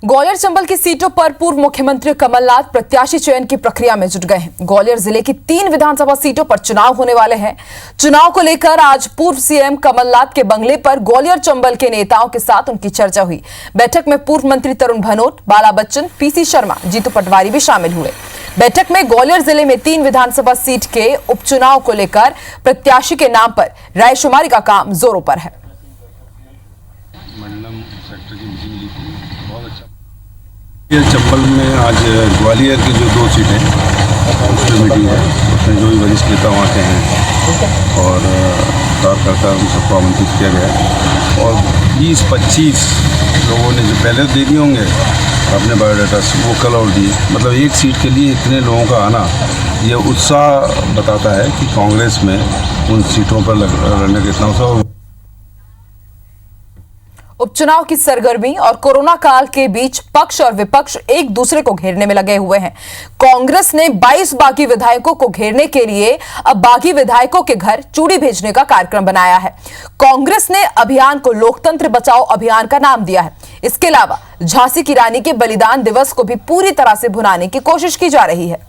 ग्वालियर चंबल की सीटों पर पूर्व मुख्यमंत्री कमलनाथ प्रत्याशी चयन की प्रक्रिया में जुट गए हैं। ग्वालियर जिले की 3 विधानसभा सीटों पर चुनाव होने वाले हैं। चुनाव को लेकर आज पूर्व सीएम कमलनाथ के बंगले पर ग्वालियर चंबल के नेताओं के साथ उनकी चर्चा हुई। बैठक में पूर्व मंत्री तरुण भनोट, बाला बच्चन, पीसी शर्मा, जीतू पटवारी भी शामिल हुए। बैठक में ग्वालियर जिले में 3 विधानसभा सीट के उपचुनाव को लेकर प्रत्याशी के नाम पर रायशुमारी का काम जोरों पर है। चंबल में आज ग्वालियर की जो 2 सीटें उस पर मीटिंग है, उसमें जो भी वरिष्ठ नेता वहाँ के हैं और कार्यकर्ता उन सबको आमंत्रित किया गया है। और 20-25 लोगों ने जो पहले दे दिए होंगे अपने बायोडाटा, वो कल और दिए। मतलब एक सीट के लिए इतने लोगों का आना ये उत्साह बताता है कि कांग्रेस में उन सीटों पर लड़ने का इतना उत्साह। उपचुनाव की सरगर्मी और कोरोना काल के बीच पक्ष और विपक्ष एक दूसरे को घेरने में लगे हुए हैं। कांग्रेस ने 22 बागी विधायकों को घेरने के लिए अब बागी विधायकों के घर चूड़ी भेजने का कार्यक्रम बनाया है। कांग्रेस ने अभियान को लोकतंत्र बचाओ अभियान का नाम दिया है। इसके अलावा झांसी की रानी के बलिदान दिवस को भी पूरी तरह से भुनाने की कोशिश की जा रही है।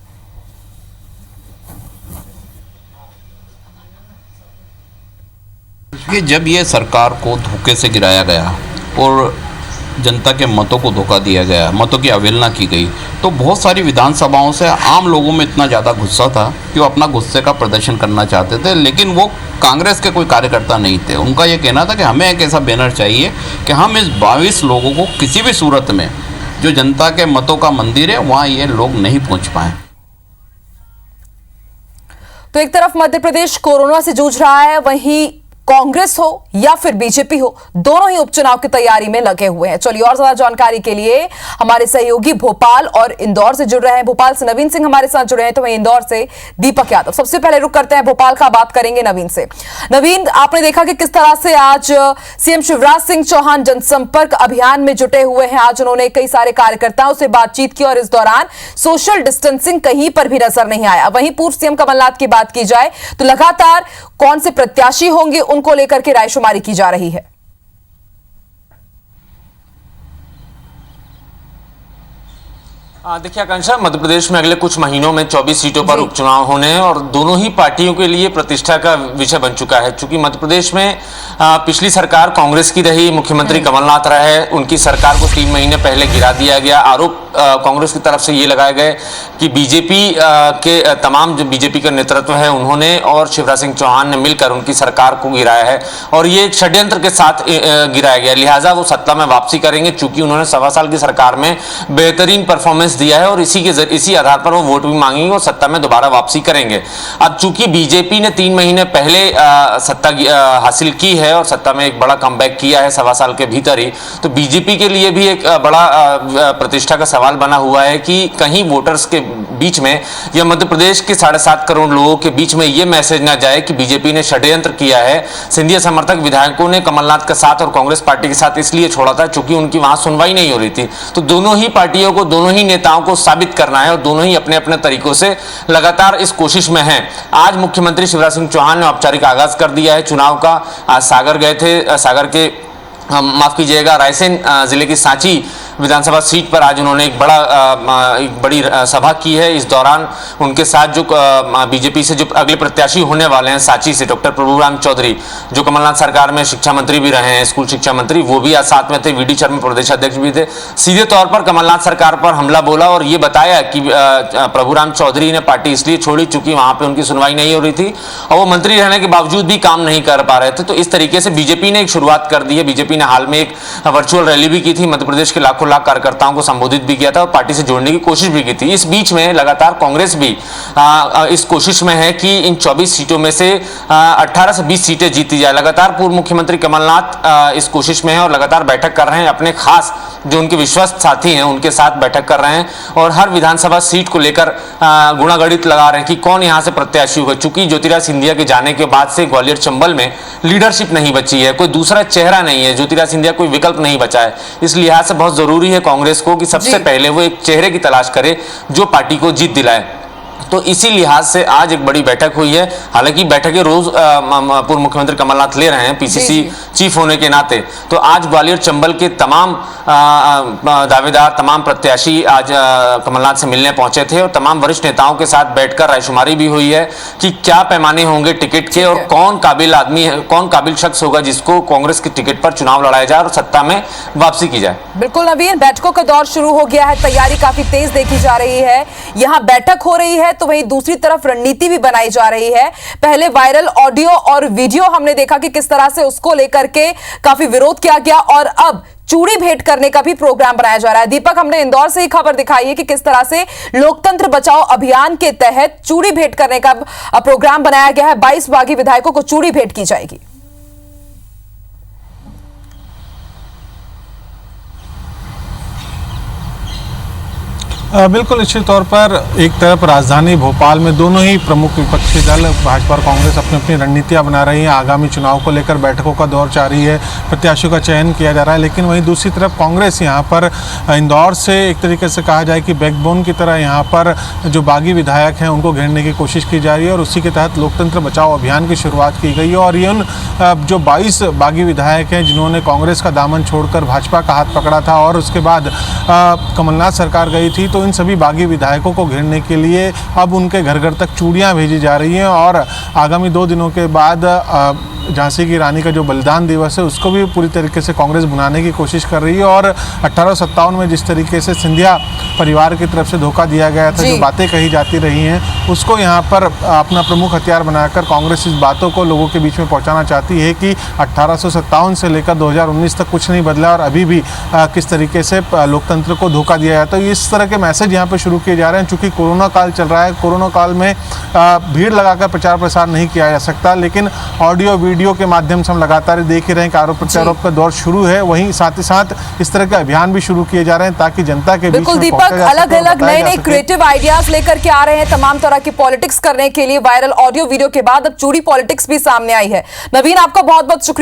कि जब ये सरकार को धोखे से गिराया गया और जनता के मतों को धोखा दिया गया, मतों की अवहेलना की गई, तो बहुत सारी विधानसभाओं से आम लोगों में इतना ज़्यादा गुस्सा था कि वो अपना गुस्से का प्रदर्शन करना चाहते थे, लेकिन वो कांग्रेस के कोई कार्यकर्ता नहीं थे। उनका ये कहना था कि हमें एक ऐसा बैनर चाहिए कि हम इस 22 लोगों को किसी भी सूरत में जो जनता के मतों का मंदिर है वहाँ ये लोग नहीं पहुँच पाए। तो एक तरफ मध्य प्रदेश कोरोना से जूझ रहा है, वहीं कांग्रेस हो या फिर बीजेपी हो, दोनों ही उपचुनाव की तैयारी में लगे हुए हैं। चलिए और ज्यादा जानकारी के लिए हमारे सहयोगी भोपाल और इंदौर से जुड़ रहे हैं। भोपाल से नवीन सिंह हमारे साथ जुड़े हैं, तो वहीं इंदौर से दीपक यादव। सबसे पहले रुक करते हैं भोपाल का, बात करेंगे नवीन से। नवीन, आपने देखा कि किस तरह से आज सीएम शिवराज सिंह चौहान जनसंपर्क अभियान में जुटे हुए हैं। आज उन्होंने कई सारे कार्यकर्ताओं से बातचीत की और इस दौरान सोशल डिस्टेंसिंग कहीं पर भी नजर नहीं आया। वहीं पूर्व सीएम कमलनाथ की बात की जाए तो लगातार कौन से प्रत्याशी होंगे उनको लेकर के रायशुमारी की जा रही है। देखिए आकांक्षा, मध्य प्रदेश में अगले कुछ महीनों में 24 सीटों पर उपचुनाव होने हैं और दोनों ही पार्टियों के लिए प्रतिष्ठा का विषय बन चुका है। चूंकि मध्य प्रदेश में पिछली सरकार कांग्रेस की रही, मुख्यमंत्री कमलनाथ रहे, उनकी सरकार को 3 महीने पहले गिरा दिया गया। आरोप कांग्रेस की तरफ से ये लगाए गए कि बीजेपी के तमाम जो बीजेपी का नेतृत्व है उन्होंने और शिवराज सिंह चौहान ने मिलकर उनकी सरकार को गिराया है और ये एक षड्यंत्र के साथ गिराया गया। लिहाजा वो सत्ता में वापसी करेंगे, चूंकि उन्होंने 1.25 साल की सरकार में बेहतरीन परफॉर्मेंस दिया है और इसी आधार पर वो वोट भी मांगेंगे और सत्ता में दोबारा वापसी करेंगे। अब चूंकि बीजेपी ने 3 महीने पहले सत्ता हासिल की है और सत्ता में एक बड़ा कमबैक किया है 1.25 साल के भीतर ही, तो बीजेपी के लिए भी एक बड़ा प्रतिष्ठा का सवाल बना हुआ है कि कहीं वोटर्स के बीच में या मध्य प्रदेश के 7.5 करोड़ लोगों के बीच में यह मैसेज ना जाए कि बीजेपी ने षड्यंत्र किया है। सिंधिया समर्थक विधायकों ने कमलनाथ का साथ और कांग्रेस पार्टी के साथ इसलिए छोड़ा था क्योंकि उनकी वहां सुनवाई नहीं हो रही थी। तो दोनों ही पार्टियों को, दोनों ही नेताओं को साबित करना है और दोनों ही अपने अपने तरीकों से लगातार इस कोशिश में हैं। आज मुख्यमंत्री शिवराज सिंह चौहान ने औपचारिक आगाज कर दिया है चुनाव का। आज सागर गए थे, सागर के माफ कीजिएगा रायसेन जिले की सांची विधानसभा सीट पर आज उन्होंने एक बड़ी सभा की है। इस दौरान उनके साथ जो बीजेपी से जो अगले प्रत्याशी होने वाले हैं सांची से, डॉक्टर प्रभुराम चौधरी, जो कमलनाथ सरकार में शिक्षा मंत्री भी रहे हैं, स्कूल शिक्षा मंत्री, वो भी आज साथ में थे। वीडी शर्मा प्रदेश अध्यक्ष भी थे। सीधे तौर पर कमलनाथ सरकार पर हमला बोला और ये बताया कि प्रभुराम चौधरी ने पार्टी इसलिए छोड़ी चूंकि वहां पर उनकी सुनवाई नहीं हो रही थी और वो मंत्री रहने के बावजूद भी काम नहीं कर पा रहे थे। तो इस तरीके से बीजेपी ने एक शुरुआत कर दी है। बीजेपी ने हाल में एक वर्चुअल रैली भी की थी, मध्य प्रदेश के लाखों लाख कार्यकर्ताओं को संबोधित भी किया था और पार्टी से जोड़ने की कोशिश भी की थी। इस बीच में लगातार कांग्रेस भी इस कोशिश में है कि इन 24 सीटों में से 18 से 20 सीटें जीती जाए। लगातार पूर्व मुख्यमंत्री कमलनाथ इस कोशिश में है और लगातार बैठक कर रहे हैं। अपने खास जो उनके विश्वस्त साथी हैं उनके साथ बैठक कर रहे हैं और हर विधानसभा सीट को लेकर गुणागणित लगा रहे हैं कि कौन यहां से प्रत्याशी होगा। चूंकि ज्योतिराज सिंधिया के जाने के बाद से ग्वालियर चंबल में लीडरशिप नहीं बची है, कोई दूसरा चेहरा नहीं है, ज्योतिराज सिंधिया कोई विकल्प नहीं बचा है। इस लिहाज से बहुत जरूरी है कांग्रेस को कि सबसे पहले वो एक चेहरे की तलाश करे जो पार्टी को जीत दिलाए। तो इसी लिहाज से आज एक बड़ी बैठक हुई है। हालांकि बैठकें रोज पूर्व मुख्यमंत्री कमलनाथ ले रहे हैं पीसीसी चीफ होने के नाते, तो आज ग्वालियर चंबल के तमाम दावेदार, तमाम प्रत्याशी आज कमलनाथ से मिलने पहुंचे थे और तमाम वरिष्ठ नेताओं के साथ बैठकर रायशुमारी भी हुई है कि क्या पैमाने होंगे टिकट के और कौन काबिल आदमी है, कौन काबिल शख्स होगा जिसको कांग्रेस की टिकट पर चुनाव लड़ाया जाए और सत्ता में वापसी की जाए। बिल्कुल नवीन, बैठकों का दौर शुरू हो गया है, तैयारी काफी तेज देखी जा रही है। यहां बैठक हो रही है तो वहीं दूसरी तरफ रणनीति भी बनाई जा रही है। पहले वायरल ऑडियो और वीडियो हमने देखा कि किस तरह से उसको लेकर के काफी विरोध किया गया और अब चूड़ी भेंट करने का भी प्रोग्राम बनाया जा रहा है। दीपक, हमने इंदौर से ही खबर दिखाई है कि किस तरह से लोकतंत्र बचाओ अभियान के तहत चूड़ी भेंट करने का प्रोग्राम बनाया गया है। 22 बागी विधायकों को चूड़ी भेंट की जाएगी। बिल्कुल निश्चित तौर पर एक तरफ राजधानी भोपाल में दोनों ही प्रमुख विपक्षी दल भाजपा और कांग्रेस अपनी अपनी रणनीतियां बना रही हैं। आगामी चुनाव को लेकर बैठकों का दौर जारी है, प्रत्याशियों का चयन किया जा रहा है, लेकिन वहीं दूसरी तरफ कांग्रेस यहां पर इंदौर से एक तरीके से कहा जाए कि बैकबोन की तरह यहां पर जो बागी विधायक हैं उनको घेरने की कोशिश की जा रही है और उसी के तहत लोकतंत्र बचाओ अभियान की शुरुआत की गई है। और ये उन जो 22 बागी विधायक हैं जिन्होंने कांग्रेस का दामन छोड़कर भाजपा का हाथ पकड़ा था और उसके बाद कमलनाथ सरकार गई थी, तो इन सभी बागी विधायकों को घेरने के लिए अब उनके घर घर तक चूड़ियां भेजी जा रही हैं और आगामी 2 दिनों के बाद झांसी की रानी का जो बलिदान दिवस है उसको भी पूरी तरीके से कांग्रेस भुनाने की कोशिश कर रही है। और 1857 में जिस तरीके से सिंधिया परिवार की तरफ से धोखा दिया गया था, जो बातें कही जाती रही हैं, उसको यहाँ पर अपना प्रमुख हथियार बनाकर कांग्रेस इस बातों को लोगों के बीच में पहुँचाना चाहती है कि 1857 से लेकर 2019 तक कुछ नहीं बदला और अभी भी किस तरीके से लोकतंत्र को धोखा दिया जाता है। इस तरह के मैसेज यहाँ पर शुरू किए जा रहे हैं। चूँकि कोरोना काल चल रहा है, कोरोना काल में भीड़ लगाकर प्रचार प्रसार नहीं किया जा सकता, लेकिन ऑडियो वीडियो के माध्यम से हम लगातार देख ही रहे हैं कि आरोप प्रत्यारोप का दौर शुरू है। वहीं साथ ही साथ इस तरह के अभियान भी शुरू किए जा रहे हैं ताकि जनता के बीच में दीपक अलग अलग नए नए क्रिएटिव आइडियाज लेकर के आ रहे हैं तमाम तरह की पॉलिटिक्स करने के लिए। वायरल ऑडियो वीडियो के बाद अब चूड़ी पॉलिटिक्स भी सामने आई है। नवीन, आपका बहुत बहुत शुक्रिया।